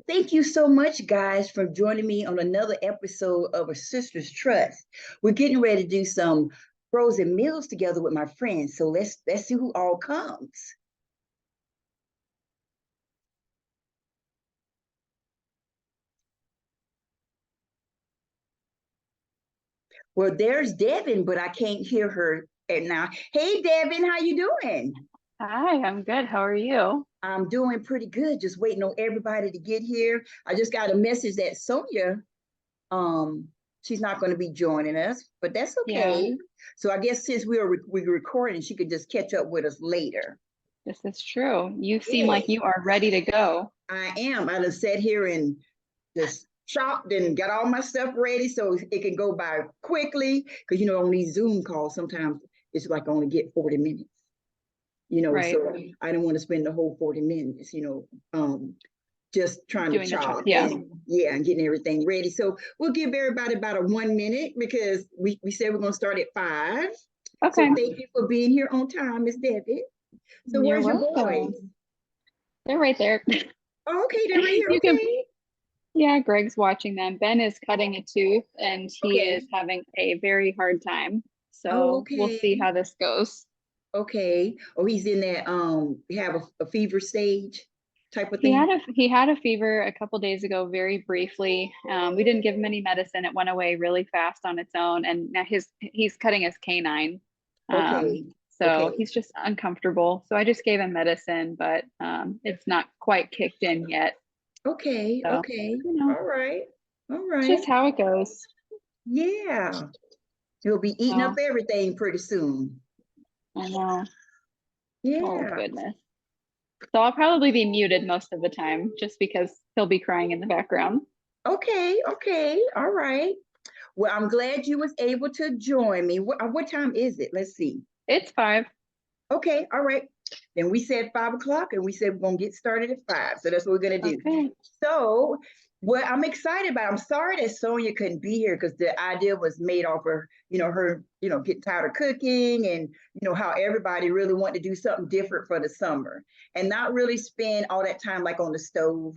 Thank you so much, guys, for joining me on another episode of A Sister's Trust. We're getting ready to do some frozen meals together with my friends. So let's see who all comes. Well, there's Devin, but I can't hear her now. Hey, Devin, how you doing? Hi, I'm good. How are you? I'm doing pretty good. Just waiting on everybody to get here. I just got a message that Sonia Um, she's not going to be joining us, but that's Yeah, okay. So I guess since we're recording, she could just catch up with us later. this is true. You seem Yeah, like you are ready to go. I am. I just sat here and just chopped and got all my stuff ready so it can go by quickly. Because on these Zoom calls, sometimes it's like only get 40 minutes. Right. So I don't want to spend the whole 40 minutes. Just trying to Doing the chop. chop Yeah. and yeah, and getting everything ready. So we'll give everybody about a 1 minute because we said we're gonna start at 5. So Okay. thank you for being here on time, Miss Debbie. So You're where's your boys? welcome. They're right there. Oh, okay, they're right here. You can, Okay. yeah, Greg's watching them. Ben is cutting a tooth and he Okay. is having a very hard time. Oh, So we'll see okay. how this goes. Okay. Oh, he's in that have a fever stage type of He thing. had a fever a couple days ago, very briefly. We didn't give him any medicine. It went away really fast on its own, and now he's cutting his canine. Um, Okay. so Okay. he's just uncomfortable. So I just gave him medicine, but it's not quite kicked in yet. Okay. So, Okay. you know, All right. All it's right. just how it goes. Yeah. He'll be eating up So everything pretty soon. I know. Oh Yeah. goodness. So I'll probably be muted most of the time just because he'll be crying in the background. Okay, okay, all right. Well, I'm glad you was able to join me. What time is it? Let's see. It's 5. Okay, all right. Then we said 5 o'clock, and we said we're gonna get started at 5. So that's what we're gonna do. Okay. So, what I'm excited about. I'm sorry that Sonia couldn't be here because the idea was made off her, her, getting tired of cooking, and how everybody really wanted to do something different for the summer and not really spend all that time like on the stove,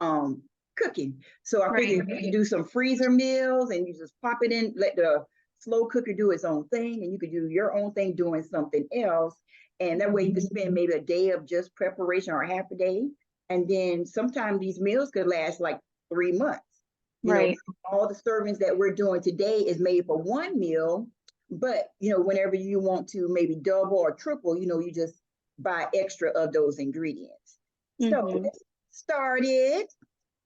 um, cooking. So I Right. figured we could do some freezer meals, and you just pop it in, let the slow cooker do its own thing, and you could do your own thing doing something else. And that way you could spend maybe a day of just preparation or half a day. And then sometimes these meals could last like 3 months. You know, Right. all the servings that we're doing today is made for one meal, but whenever you want to maybe double or triple, you just buy extra of those ingredients. So Mm-hmm. let's start it.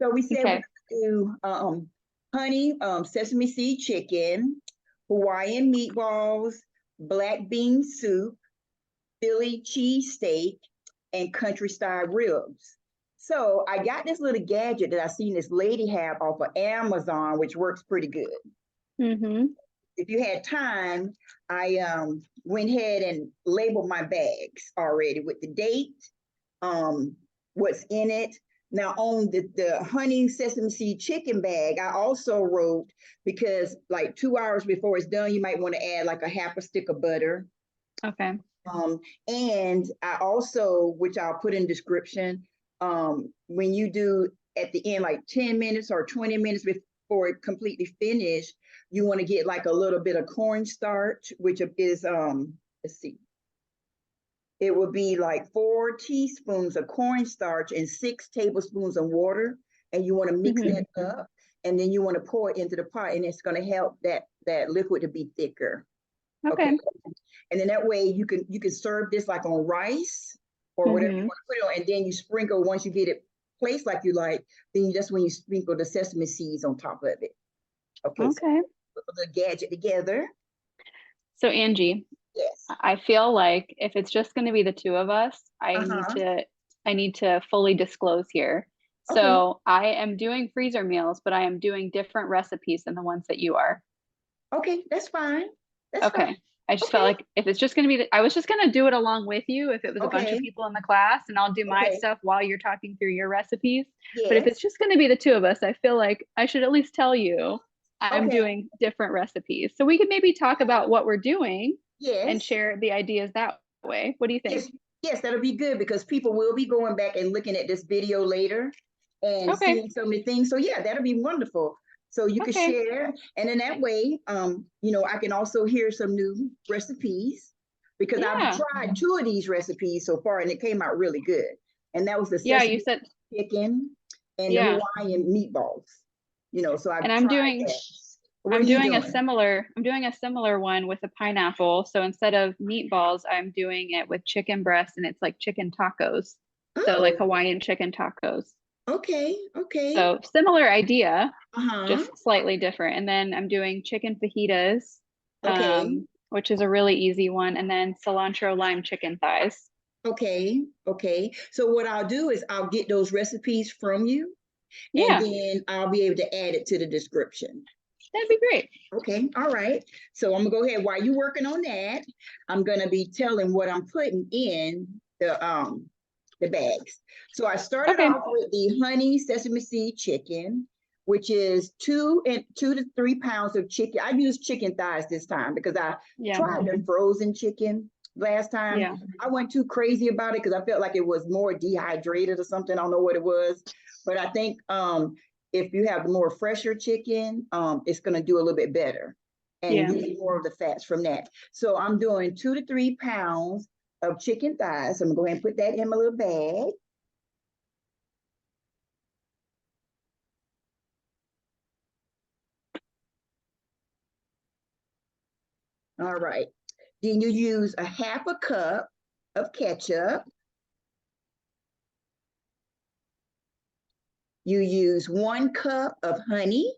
So we said we're Okay. gonna do honey, sesame seed chicken, Hawaiian meatballs, black bean soup, Philly cheesesteak, and country style ribs. So I got this little gadget that I seen this lady have off of Amazon, which works pretty good. Mm-hmm. If you had time, I went ahead and labeled my bags already with the date, um, what's in it. Now on the honey sesame seed chicken bag, I also wrote because like 2 hours before it's done, you might want to add like a half a stick of butter. Okay. And I also, which I'll put in description, when you do at the end, like 10 minutes or 20 minutes before it completely finished, you want to get like a little bit of cornstarch, which is, let's see, it would be like 4 teaspoons of cornstarch and 6 tablespoons of water. And you want to mix Mm-hmm. that up. And then you want to pour it into the pot, and it's going to help that liquid to be thicker. Okay. Okay. And then that way you can serve this like on rice or whatever you Mm-hmm. want to put it on, and then you sprinkle once you get it placed like you like. Then that's when you sprinkle the sesame seeds on top of it. Okay, so Okay. put the gadget together. So Angie, Yes. I feel like if it's just going to be the two of us, Uh huh. I need to fully disclose here. Okay. So I am doing freezer meals, but I am doing different recipes than the ones that you are. Okay, that's fine. That's fine. Okay. I just felt Okay. like if it's just going to be, I was just going to do it along with you if it was a bunch of Okay. people in the class, and I'll do my Okay. stuff while you're talking through your recipes. But if it's Yes. just going to be the two of us, I feel like I should at least tell you I'm Okay. doing different recipes. So we could maybe talk about what we're doing and Yes. share the ideas that way. What do you think? Yes. Yes, that'll be good because people will be going back and looking at this video later. and Okay. seeing so many things. So yeah, that'll be wonderful. So you could Okay. share, and in that way, I can also hear some new recipes because I've Yeah. tried 2 of these recipes so far, and it came out really good. And that was the Yeah, you sesame said, chicken and the yeah. Hawaiian meatballs. So And I've tried that. What are you doing? I'm doing a similar one with a pineapple. So instead of meatballs, I'm doing it with chicken breast and it's like chicken tacos. So like Oh, Hawaiian chicken tacos. okay, okay. So similar idea, Uh-huh. just slightly different. And then I'm doing chicken fajitas, Okay, which is a really easy one. And then cilantro lime chicken thighs. okay, okay. So what I'll do is I'll get those recipes from you, and Yeah, then I'll be able to add it to the description. that'd be great. Okay, all right. So I'm gonna go ahead while you're working on that. I'm gonna be telling what I'm putting in the bags. So I started Okay. off with the honey sesame seed chicken, which is 2 to 3 pounds of chicken. I used chicken thighs this time because I Yeah. tried the frozen chicken last time. Yeah. I went too crazy about it because I felt like it was more dehydrated or something. I don't know what it was, but I think if you have the more fresher chicken, it's going to do a little bit better and Yeah. you get more of the fats from that. So I'm doing 2 to 3 pounds of chicken thighs. So I'm going to go ahead and put that in my little bag. All right. Then you use a 1/2 cup of ketchup. You use 1 cup of honey.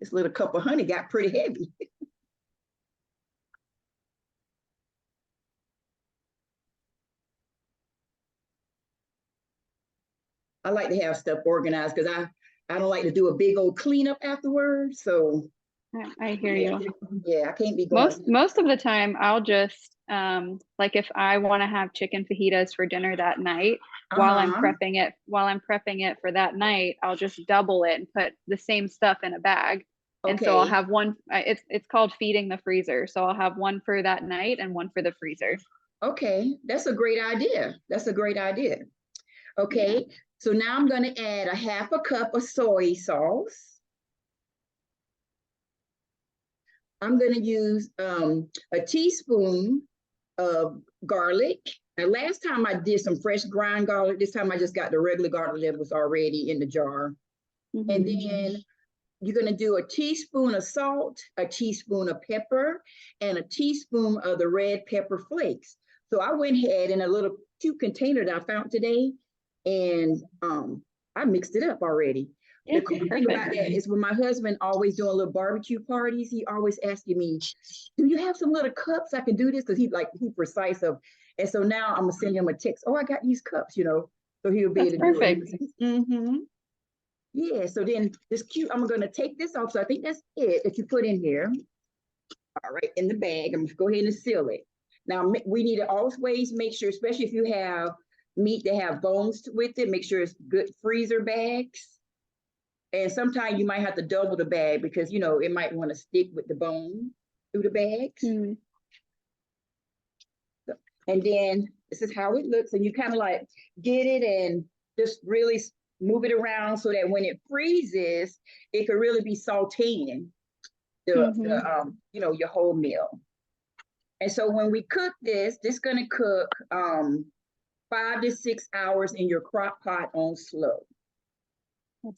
This little cup of honey got pretty heavy. I like to have stuff organized because I don't like to do a big old cleanup afterwards. So I hear yeah, you. yeah, I can't be going. Most of the time I'll just like if I want to have chicken fajitas for dinner that night, Uh-huh. while I'm prepping it for that night, I'll just double it and put the same stuff in a bag. And so I'll Okay. have one, it's called feeding the freezer. So I'll have one for that night and one for the freezer. Okay. That's a great idea. That's a great idea. Yeah. Okay. So now I'm going to add a 1/2 cup of soy sauce. I'm going to use a teaspoon of garlic. Now, last time I did some fresh ground garlic. This time I just got the regular garlic that was already in the jar. And Hmm. then you're going to do a teaspoon of salt, a teaspoon of pepper, and a teaspoon of the red pepper flakes. So I went ahead in a little cute container that I found today, and I mixed it up already. Yeah, The cool thing perfect. about that is when my husband always doing little barbecue parties, he always asking me, "Do you have some little cups I can do this?" Because he precise of, and so now I'm gonna send him a text. Oh, I got these cups. So he'll be That's able to do perfect. it. Mm-hmm. Yeah, so then this cute, I'm gonna take this off. So I think that's it that you put in here. All right, in the bag. I'm gonna go ahead and seal it. Now we need to always make sure, especially if you have meat that have bones with it, make sure it's good freezer bags. And sometimes you might have to double the bag because it might want to stick with the bone through the bags. Mm. And then this is how it looks. And you kind of like get it and just really move it around so that when it freezes, it could really be sauteing Hmm. your whole meal. And so when we cook this is going to cook 5 to 6 hours in your crock pot on slow.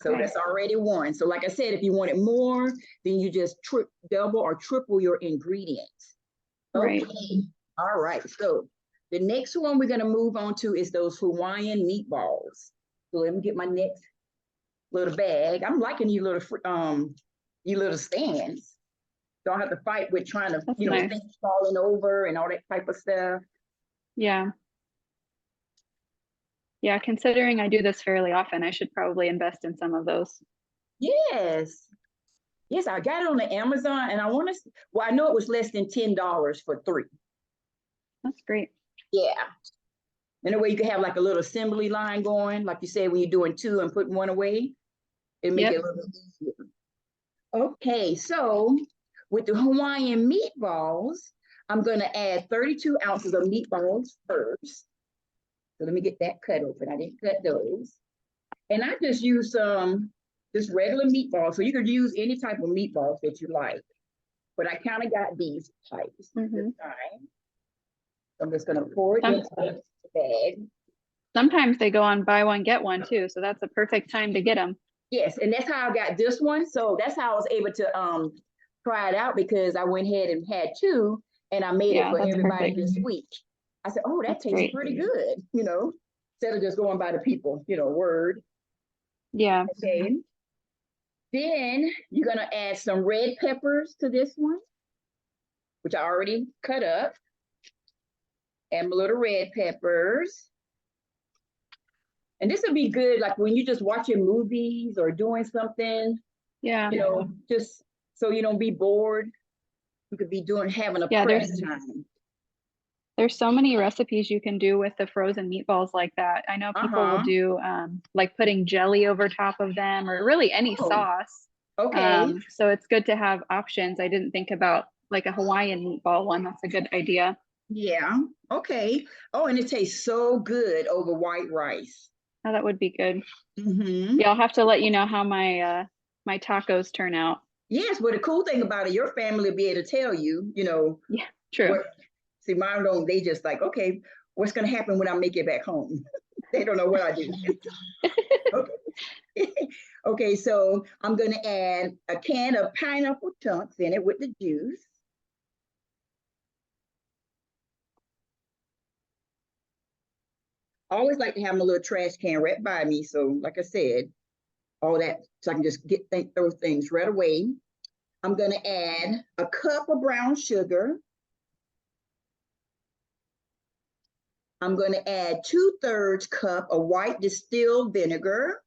So Okay. that's already one. So like I said, if you want it more, then you just double or triple your ingredients. Right. Okay. All right. So the next one we're going to move on to is those Hawaiian meatballs. So let me get my next little bag. I'm liking you little stands. Don't have to fight with trying to, That's nice. things falling over and all that type of stuff. Yeah. Yeah, considering I do this fairly often, I should probably invest in some of those. Yes. Yes, I got it on the Amazon and I know it was less than $10 for 3. That's great. Yeah. In a way you can have like a little assembly line going, like you said, when you're doing 2 and putting 1 away, it make it Yep. a little easier. Okay, so with the Hawaiian meatballs, I'm going to add 32 ounces of meatballs first. So let me get that cut open. I didn't cut those. And I just use just regular meatballs. So you could use any type of meatballs that you like. But I kind of got these types this time. So I'm just gonna pour it into the bag. Sometimes they go on buy one, get one too. So that's a perfect time to get them. Yes, and that's how I got this one. So that's how I was able to try it out because I went ahead and had two and I made it for everybody this week. I said, oh, that tastes pretty good, instead of just going by the people, word. Yeah. Okay. Then you're gonna add some red peppers to this one, which I already cut up. Add a little red peppers. And this would be good, like when you're just watching movies or doing something, just so you don't be bored. You could be having a press time. There's so many recipes you can do with the frozen meatballs like that. I know people will do like putting jelly over top of them or really any sauce. Okay. So it's good to have options. I didn't think about like a Hawaiian meatball one. That's a good idea. Yeah. Okay. Oh, and it tastes so good over white rice. Oh, that would be good. Yeah, I'll have to let you know how my my tacos turn out. Yes, but the cool thing about it, your family will be able to tell you, Yeah, true. See, mine don't, they just like, okay, what's gonna happen when I make it back home? They don't know what I do. Okay. Okay, so I'm gonna add a can of pineapple chunks in it with the juice. I always like to have my little trash can right by me. So like I said, all that, so I can just those things right away. I'm gonna add a cup of brown sugar. I'm gonna add 2/3 cup of white distilled vinegar.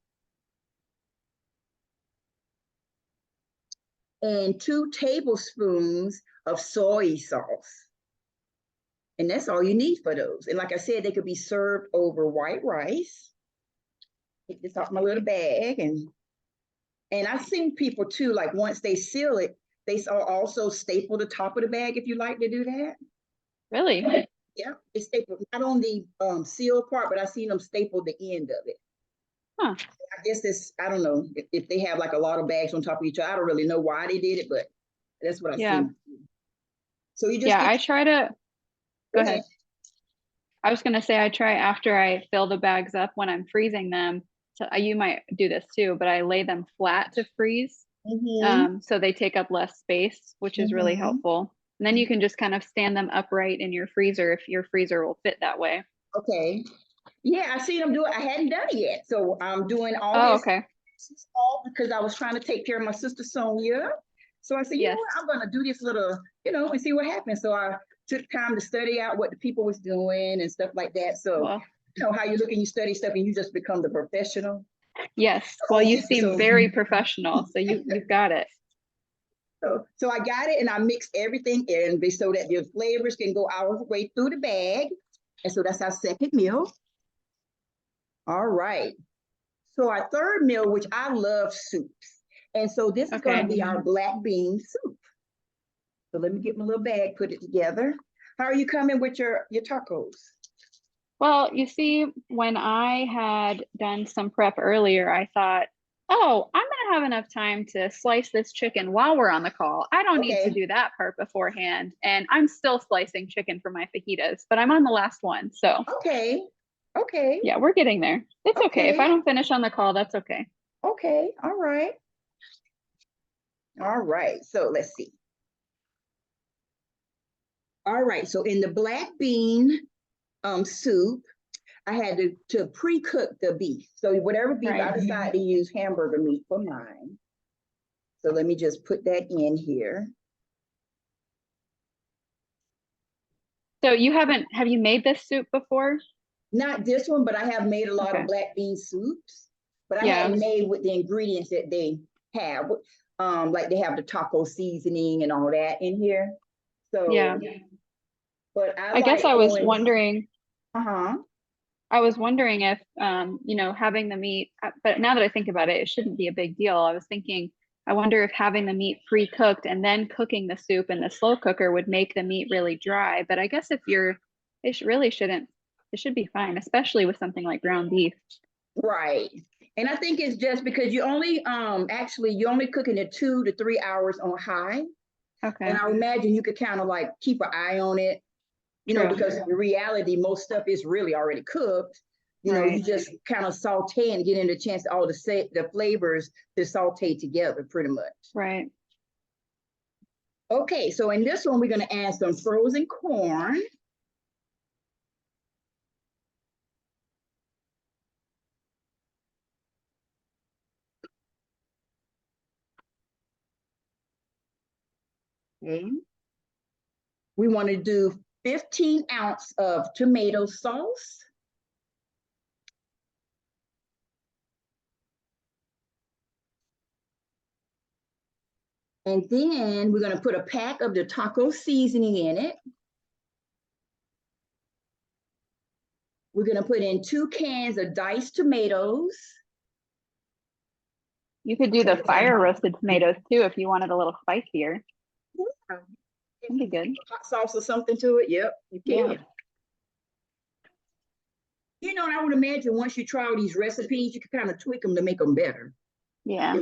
And 2 tablespoons of soy sauce. And that's all you need for those. And like I said, they could be served over white rice. Take this off my little bag. And I've seen people too, like once they seal it, they also staple the top of the bag if you like to do that. Really? Yeah, it's stapled, not on the seal part, but I've seen them staple the end of it. Huh. I guess I don't know, if they have like a lot of bags on top of each other. I don't really know why they did it, but that's what I've seen. So you just I try to go ahead. I was gonna say I try after I fill the bags up when I'm freezing them. So you might do this too, but I lay them flat to freeze. So they take up less space, which is really helpful. And then you can just kind of stand them upright in your freezer if your freezer will fit that way. Okay. Yeah, I seen them do it. I hadn't done it yet. So I'm doing all this. Okay. This is all because I was trying to take care of my sister Sonia. So I said, you know what, I'm gonna do this little, and see what happens. So I took time to study out what the people was doing and stuff like that. So how you look and you study stuff and you just become the professional. Yes. Well, you seem very professional, so you've got it. So I got it and I mixed everything in so that the flavors can go all the way through the bag. And so that's our second meal. All right. So our third meal, which I love soups. And so this is going to be our black bean soup. So let me get my little bag, put it together. How are you coming with your tacos? Well, you see, when I had done some prep earlier, I thought, oh, I'm going to have enough time to slice this chicken while we're on the call. I don't need to do that part beforehand. And I'm still slicing chicken for my fajitas, but I'm on the last one. So, okay. Yeah, we're getting there. It's okay. If I don't finish on the call, that's okay. Okay. All right. All right. So let's see. All right. So in the black bean soup, I had to pre-cook the beef. So whatever beef, I decided to use hamburger meat for mine. So let me just put that in here. So have you made this soup before? Not this one, but I have made a lot of black bean soups. But I haven't made with the ingredients that they have. Like they have the taco seasoning and all that in here. So but I guess I was wondering. I was wondering if having the meat, but now that I think about it, it shouldn't be a big deal. I was thinking, I wonder if having the meat pre-cooked and then cooking the soup in the slow cooker would make the meat really dry. But I guess it really shouldn't. It should be fine, especially with something like ground beef. Right. And I think it's just because you only cooking it 2 to 3 hours on high. Okay. And I imagine you could kind of like keep an eye on it, True. because in reality, most stuff is really already cooked. Right. You just kind of saute and get in the chance all the flavors to saute together pretty much. Right. Okay, so in this one, we're going to add some frozen corn. Okay. We want to do 15 ounces of tomato sauce. And then we're going to put a pack of the taco seasoning in it. We're going to put in 2 cans of diced tomatoes. You could do the fire roasted tomatoes too if you wanted a little spicier. Yeah. That'd be good. Hot sauce or something to it. Yep, you can. Yeah. And I would imagine once you try all these recipes, you can kind of tweak them to make them better. Yeah.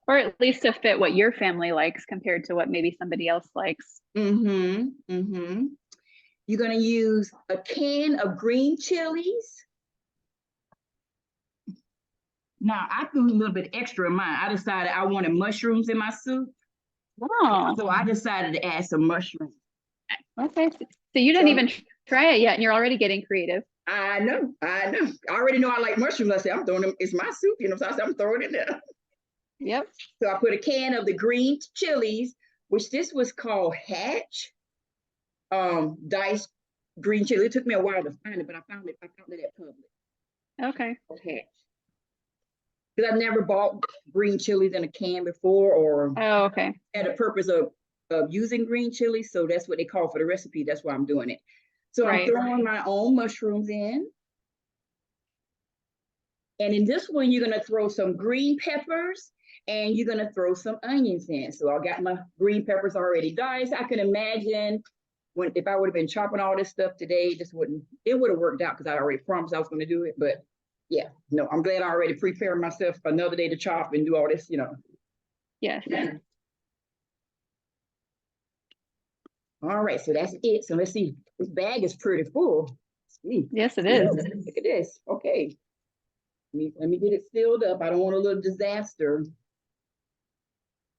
Or at least to fit what your family likes compared to what maybe somebody else likes. You're going to use a can of green chilies. Now, I threw a little bit extra in mine. I decided I wanted mushrooms in my soup. Oh. So I decided to add some mushrooms. Okay. So you didn't even try it yet and you're already getting creative. I know. I already know I like mushrooms. I said, I'm throwing them. It's my soup, so I said, I'm throwing it in there. Yep. So I put a can of the green chilies, which this was called Hatch. Diced green chili. It took me a while to find it, but I found it at Publix. Okay. Hatch. Because I've never bought green chilies in a can before or had a purpose of using green chilies. So that's what they call for the recipe. That's why I'm doing it. So I'm throwing my own mushrooms in. And in this one, you're going to throw some green peppers and you're going to throw some onions in. So I got my green peppers already diced. I can imagine if I would have been chopping all this stuff today, it would have worked out because I already promised I was going to do it. But yeah, no, I'm glad I already prepared myself for another day to chop and do all this, Yes. All right, so that's it. So let's see. This bag is pretty full. Yes, it is. Look at this. Okay. Let me get it filled up. I don't want a little disaster.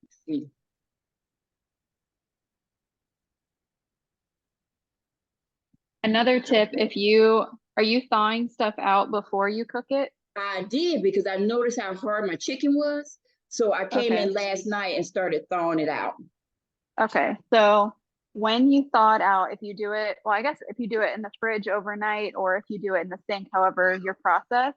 Let's see. Another tip, are you thawing stuff out before you cook it? I did because I noticed how hard my chicken was. So I came in last night and started thawing it out. Okay. So when you thaw it out, if you do it, well, I guess if you do it in the fridge overnight or if you do it in the sink, however your process,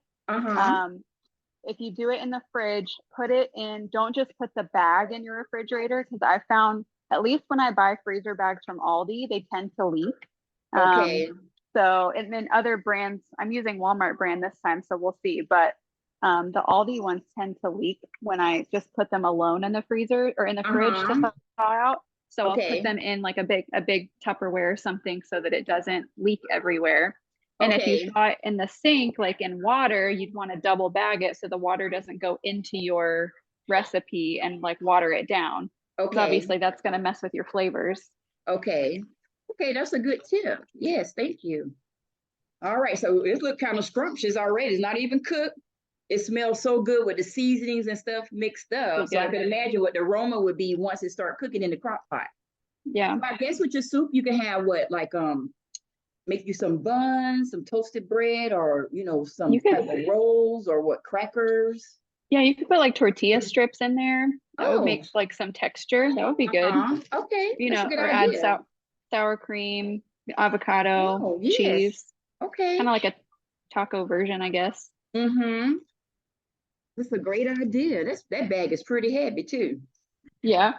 if you do it in the fridge, put it in, don't just put the bag in your refrigerator because I found, at least when I buy freezer bags from Aldi, they tend to leak. So, and then other brands, I'm using Walmart brand this time, so we'll see. But the Aldi ones tend to leak when I just put them alone in the freezer or in the fridge to thaw out. So I'll put them in like a big Tupperware or something so that it doesn't leak everywhere. And if you thaw it in the sink, like in water, you'd want to double bag it so the water doesn't go into your recipe and like water it down. Obviously that's going to mess with your flavors. Okay, that's a good tip. Yes, thank you. All right, so it looks kind of scrumptious already. It's not even cooked. It smells so good with the seasonings and stuff mixed up. So I can imagine what the aroma would be once it starts cooking in the crock pot. Yeah. So I guess with your soup, you can have make you some buns, some toasted bread, or some type of rolls or crackers. Yeah, you could put like tortilla strips in there. That would make like some texture. That would be good. Okay. Or add sour cream, avocado, cheese. Okay. Kind of like a taco version, I guess. That's a great idea. That bag is pretty heavy too. Yeah.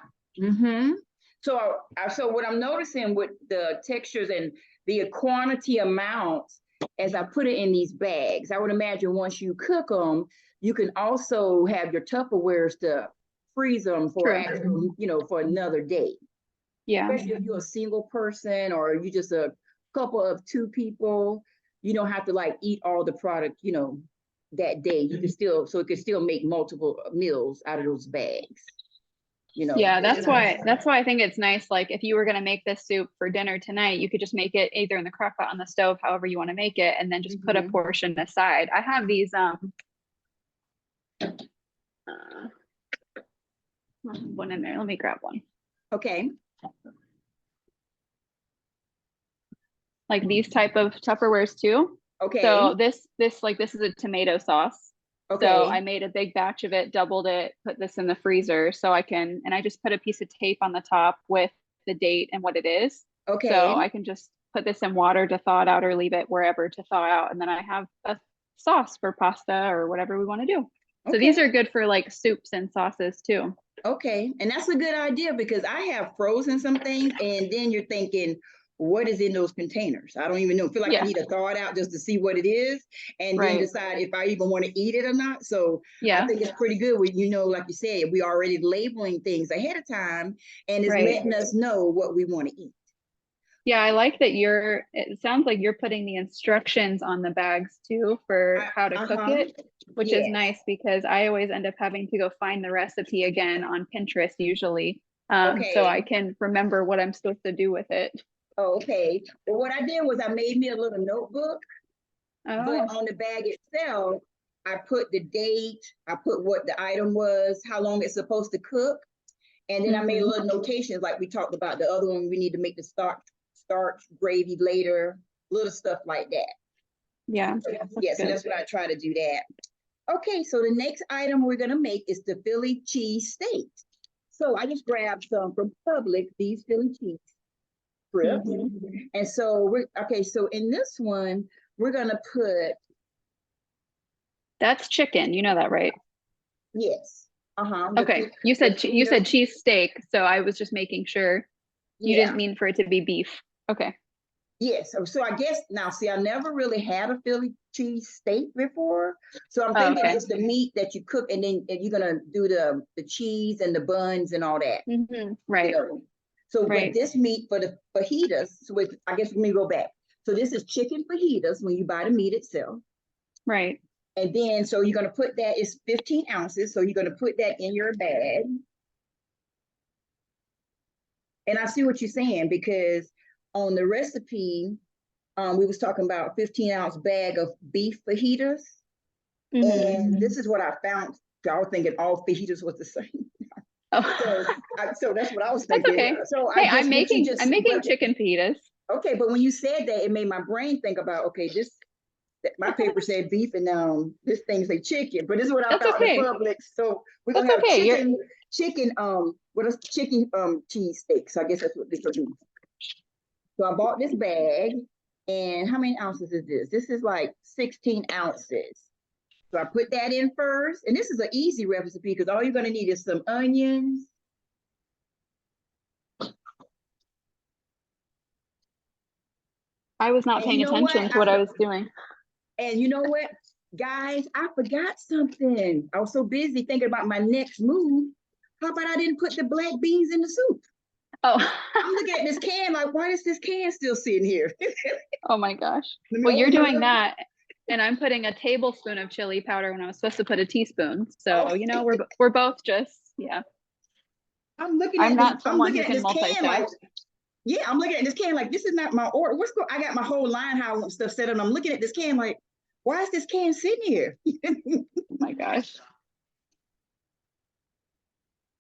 So what I'm noticing with the textures and the quantity amounts as I put it in these bags, I would imagine once you cook them, you can also have your Tupperwares to freeze them for for another day. Yeah. Especially if you're a single person or you just a couple of 2 people, you don't have to like eat all the product, that day. You can still, so it could still make multiple meals out of those bags. You know. Yeah, that's why I think it's nice. Like if you were gonna make this soup for dinner tonight, you could just make it either in the crock pot on the stove, however you want to make it, and then just put a portion aside. I have these one in there. Let me grab one. Okay. Like these type of Tupperwares too. Okay. So this is a tomato sauce. Okay. So I made a big batch of it, doubled it, put this in the freezer so I can, and I just put a piece of tape on the top with the date and what it is. Okay. So I can just put this in water to thaw it out or leave it wherever to thaw out. And then I have a sauce for pasta or whatever we want to do. So these are good for like soups and sauces too. Okay. And that's a good idea because I have frozen some things and then you're thinking, what is in those containers? I don't even know. I feel like I need to thaw it out just to see what it is and then decide if I even want to eat it or not. So I think it's pretty good when, you know, like you said, we already labeling things ahead of time and it's letting us know what we want to eat. Yeah, I like that it sounds like you're putting the instructions on the bags too for how to cook it, which is nice because I always end up having to go find the recipe again on Pinterest usually. So I can remember what I'm supposed to do with it. Oh, okay. Well, what I did was I made me a little notebook, but on the bag itself, I put the date, I put what the item was, how long it's supposed to cook, and then I made a little notations like we talked about the other one. We need to make the starch gravy later, little stuff like that. Yeah. So that's what I try to do that. Okay, so the next item we're gonna make is the Philly cheese steak. So I just grabbed some from Publix, these Philly cheese strips. And so so in this one, we're gonna put. That's chicken, you know that, right? Yes. Okay, you said cheese steak, so I was just making sure you didn't mean for it to be beef. Okay. Yes. So I guess now, see, I never really had a Philly cheese steak before. So I'm thinking it's the meat that you cook and then you're going to do the cheese and the buns and all that. Right. You know? So but this meat for the fajitas, with, I guess let me go back. So this is chicken fajitas when you buy the meat itself. Right. And then, so you're going to put that, it's 15 ounces. So you're going to put that in your bag. And I see what you're saying because on the recipe, we was talking about 15-ounce bag of beef fajitas. And this is what I found. I was thinking all fajitas was the same. So that's what I was thinking. That's okay. So hey, I'm making chicken fajitas. Okay, but when you said that, it made my brain think about, okay, my paper said beef and this thing say chicken, but this is what I found in Publix. So we're gonna have chicken cheese steak. So I guess that's what this will do. So I bought this bag, and how many ounces is this? This is like 16 ounces. So I put that in first, and this is an easy recipe because all you're gonna need is some onions. I was not paying attention to what I was doing. And you know what, guys, I forgot something. I was so busy thinking about my next move. How about I didn't put the black beans in the soup? Oh. I'm looking at this can like, why is this can still sitting here? Oh my gosh. Well, you're doing that, and I'm putting a tablespoon of chili powder when I was supposed to put a teaspoon. So, you know, we're both just, I'm looking at this can like, I'm looking at this can like, this is not my order. I got my whole line how I want stuff set up. And I'm looking at this can like, why is this can sitting here? Oh my gosh.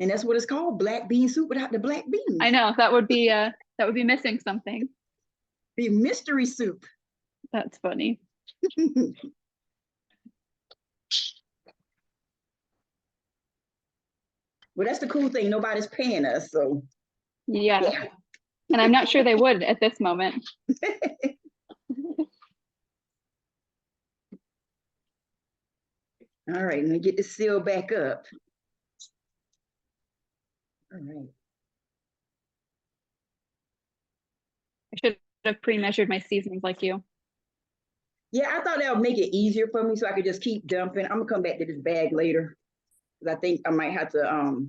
And that's what it's called, black bean soup without the black beans. I know, that would be missing something. Be mystery soup. That's funny. Well, that's the cool thing. Nobody's paying us, so. Yeah. And I'm not sure they would at this moment. All right, let me get the seal back up. All right. I should have pre-measured my seasonings like you. Yeah, I thought that would make it easier for me so I could just keep dumping. I'm gonna come back to this bag later because I think I might have to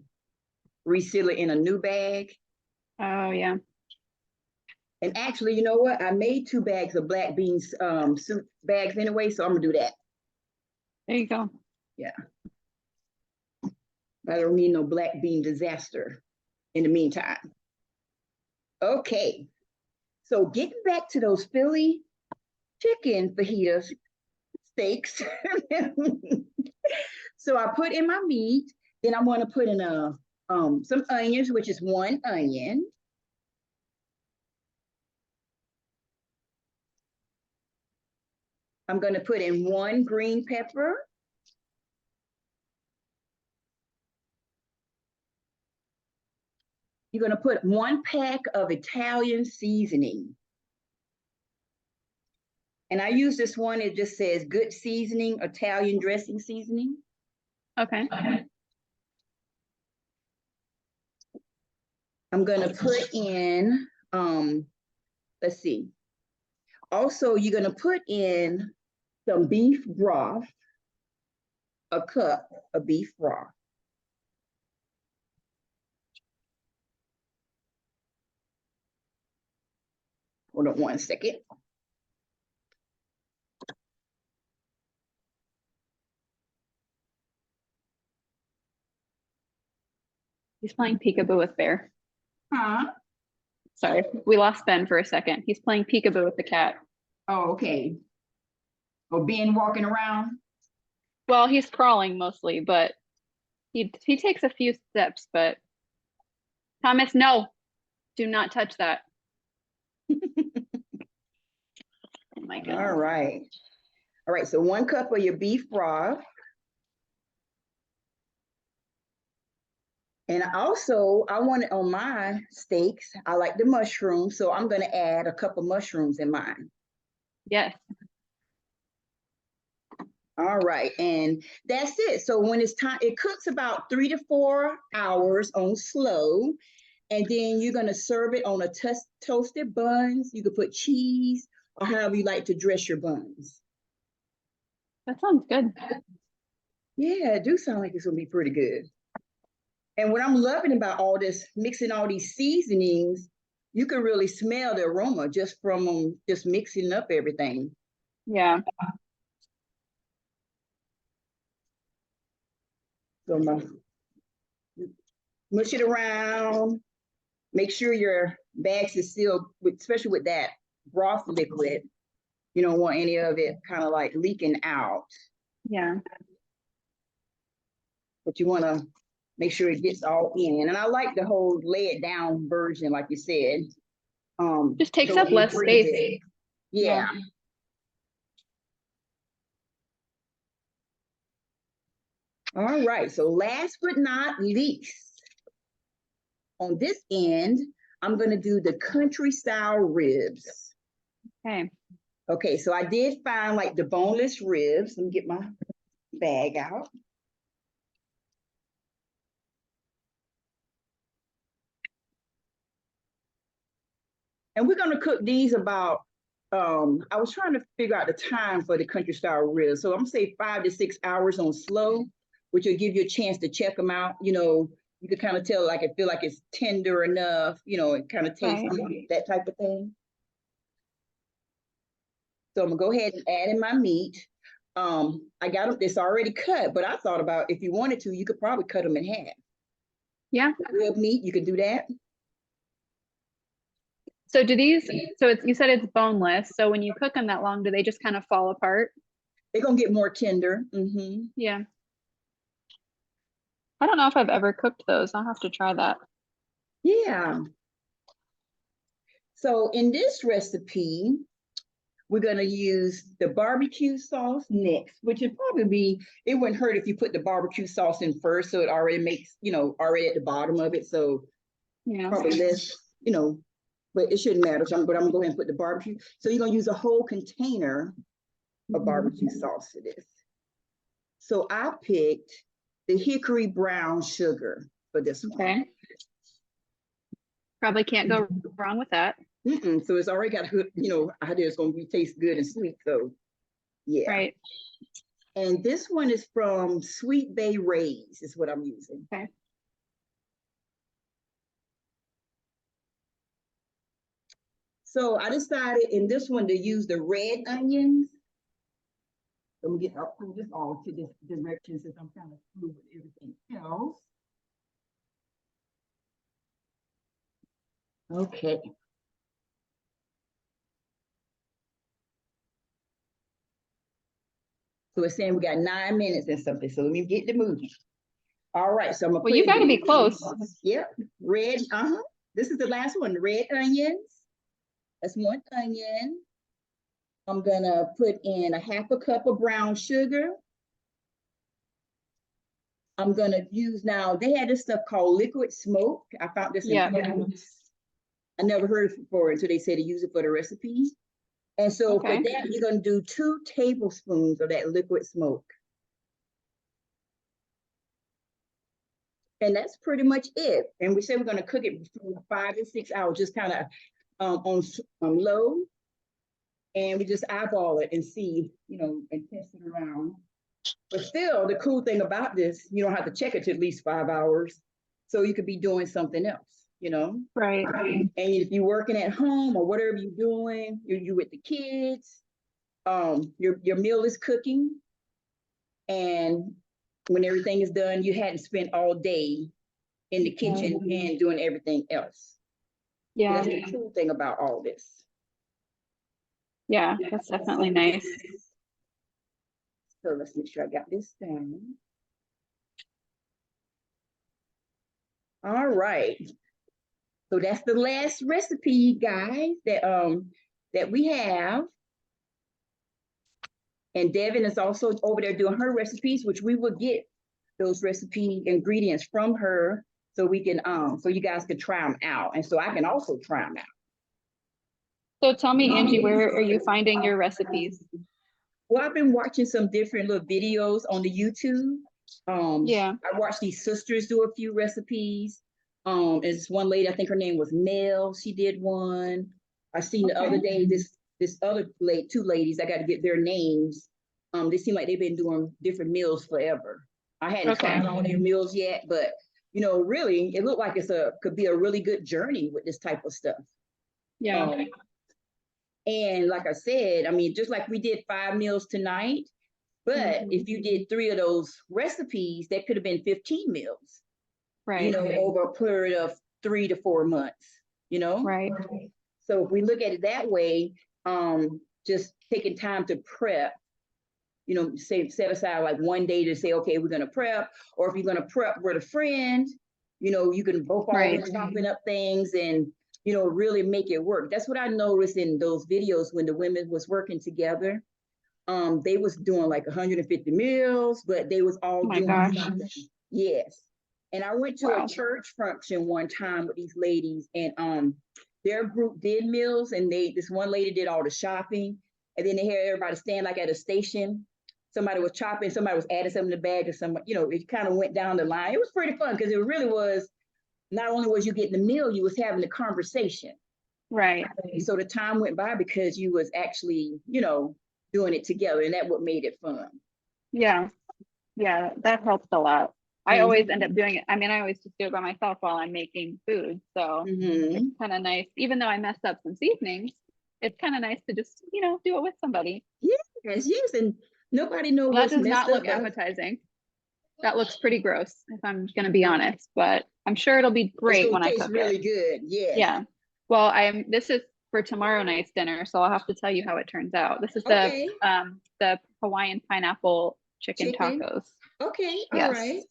reseal it in a new bag. Oh yeah. And actually, you know what? I made 2 bags of black beans soup bags anyway, so I'm gonna do that. There you go. Yeah. I don't need no black bean disaster in the meantime. Okay. So getting back to those Philly chicken fajitas steaks. So I put in my meat. Then I want to put in some onions, which is 1 onion. I'm going to put in 1 green pepper. You're going to put 1 pack of Italian seasoning. And I use this one, it just says good seasoning, Italian dressing seasoning. Okay. I'm going to put in, let's see. Also, you're going to put in some beef broth, 1 cup of beef broth. Hold on 1 second. He's playing peekaboo with Bear. Huh? Sorry, we lost Ben for a second. He's playing peekaboo with the cat. Oh, okay. Or Ben walking around? Well, he's crawling mostly, but he takes a few steps, but Thomas, no, do not touch that. Oh my goodness. All right. All right, so 1 cup of your beef broth. And also, I want it on my steaks. I like the mushrooms, so I'm going to add a cup of mushrooms in mine. Yes. All right, and that's it. So when it's time, it cooks about 3 to 4 hours on slow, and then you're going to serve it on a toasted buns. You could put cheese or however you like to dress your buns. That sounds good. Yeah, it do sound like it's going to be pretty good. And what I'm loving about all this, mixing all these seasonings, you can really smell the aroma just from just mixing up everything. Yeah. So mush it around. Make sure your bags is sealed, especially with that broth liquid. You don't want any of it kind of like leaking out. Yeah. But you want to make sure it gets all in. And I like the whole lay it down version, like you said. Just takes up less space. Yeah. All right, so last but not least, on this end, I'm gonna do the country style ribs. Okay. Okay, so I did find like the boneless ribs. Let me get my bag out. And we're gonna cook these about, I was trying to figure out the time for the country style ribs. So I'm gonna say 5 to 6 hours on slow, which will give you a chance to check them out. You know, you can kind of tell, like, I feel like it's tender enough, you know, it kind of tastes that type of thing. So I'm gonna go ahead and add in my meat. I got them, it's already cut, but I thought about if you wanted to, you could probably cut them in half. Yeah. Rib meat, you can do that. So you said it's boneless. So when you cook them that long, do they just kind of fall apart? They're gonna get more tender. Mm-hmm. Yeah. I don't know if I've ever cooked those. I'll have to try that. Yeah. So in this recipe, we're gonna use the barbecue sauce next, which would probably be, it wouldn't hurt if you put the barbecue sauce in first, so it already makes, you know, already at the bottom of it. So Yeah. probably less, you know, but it shouldn't matter. So I'm gonna go ahead and put the barbecue. So you're gonna use a whole container of barbecue sauce for this. So I picked the hickory brown sugar for this one. Okay. Probably can't go wrong with that. So it's already got, you know, idea it's going to be taste good and sweet. So yeah. Right. And this one is from Sweet Bay Rays is what I'm using. Okay. So I decided in this one to use the red onions. So we I'll pull this all to this direction since I'm kind of through with everything else. Okay. So it's saying we got 9 minutes and something. So let me get the movie. All right. So I'm gonna Well, you got to be close. Yep. Red. This is the last one. Red onions. That's 1 onion. I'm gonna put in a 1/2 cup of brown sugar. I'm gonna use now. They had this stuff called liquid smoke. I found this in France. I never heard it before until they said to use it for the recipe. And so for that, you're gonna do 2 tablespoons of that liquid smoke. And that's pretty much it. And we say we're gonna cook it for 5 to 6 hours, just kind of on low. And we just eyeball it and see, and test it around. But still, the cool thing about this, you don't have to check it to at least 5 hours. So you could be doing something else, Right. And if you're working at home or whatever you're doing, you're with the kids, your meal is cooking. And when everything is done, you hadn't spent all day in the kitchen and doing everything else. Yeah. That's the cool thing about all this. Yeah, that's definitely nice. So let's make sure I got this down. All right. So that's the last recipe, guys, that we have. And Devin is also over there doing her recipes, which we will get those recipe ingredients from her so we can so you guys can try them out. And so I can also try them out. So tell me, Angie, where are you finding your recipes? Well, I've been watching some different little videos on the YouTube. Yeah. I watched these sisters do a few recipes. It's one lady, I think her name was Mel. She did one. I seen the other day this other lady, 2 ladies. I got to get their names. They seem like they've been doing different meals forever. I hadn't tried all their meals yet, but really, it looked like could be a really good journey with this type of stuff. Yeah. And like I said, I mean, just like we did 5 meals tonight, but if you did 3 of those recipes, that could have been 15 meals. Right. Over a period of 3 to 4 months. Right. So if we look at it that way, just taking time to prep, set aside like 1 day to say, okay, we're going to prep, or if you're going to prep with a friend, you can both always chopping up things and, really make it work. That's what I noticed in those videos when the women was working together. They was doing like 150 meals, but they was all doing something. Yes. And I went to a church function one time with these ladies, and their group did meals, and this one lady did all the shopping, and then they had everybody stand like at a station. Somebody was chopping, somebody was adding something in the bag, or somebody, it kind of went down the line. It was pretty fun because it really was. Not only was you getting the meal, you was having the conversation. Right. And so the time went by because you was actually, doing it together, and that's what made it fun. Yeah. Yeah, that helps a lot. I always end up doing it. I mean, I always just do it by myself while I'm making food. So it's kind of nice, even though I messed up some seasonings, it's kind of nice to just, do it with somebody. Yes. And nobody knows That does not look appetizing. That looks pretty gross, if I'm going to be honest, but I'm sure it'll be great when I cook it. Really good. Yes. Yeah. Well, this is for tomorrow night's dinner, so I'll have to tell you how it turns out. This is the Hawaiian pineapple chicken tacos. Okay. Yes. All right.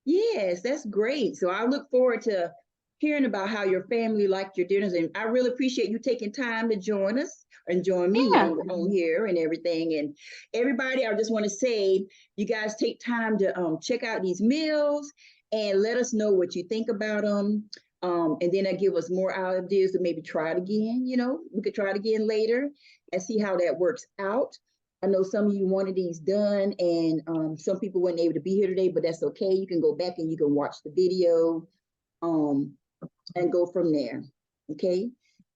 Yes, that's great. So I look forward to hearing about how your family liked your dinners, and I really appreciate you taking time to join us and join me on here and everything. And everybody, I just want to say, you guys take time to check out these meals and let us know what you think about them. And then that give us more ideas to maybe try it again. We could try it again later and see how that works out. I know some of you wanted these done, and some people weren't able to be here today, but that's okay. You can go back and you can watch the video and go from there. Okay.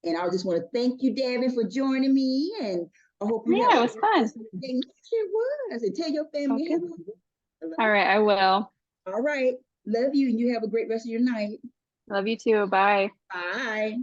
And I just want to thank you, Devin, for joining me. And I hope you it was fun. It was. And tell your family. Okay. All right, I will. All right. Love you, and you have a great rest of your night. Love you too. Bye. Bye.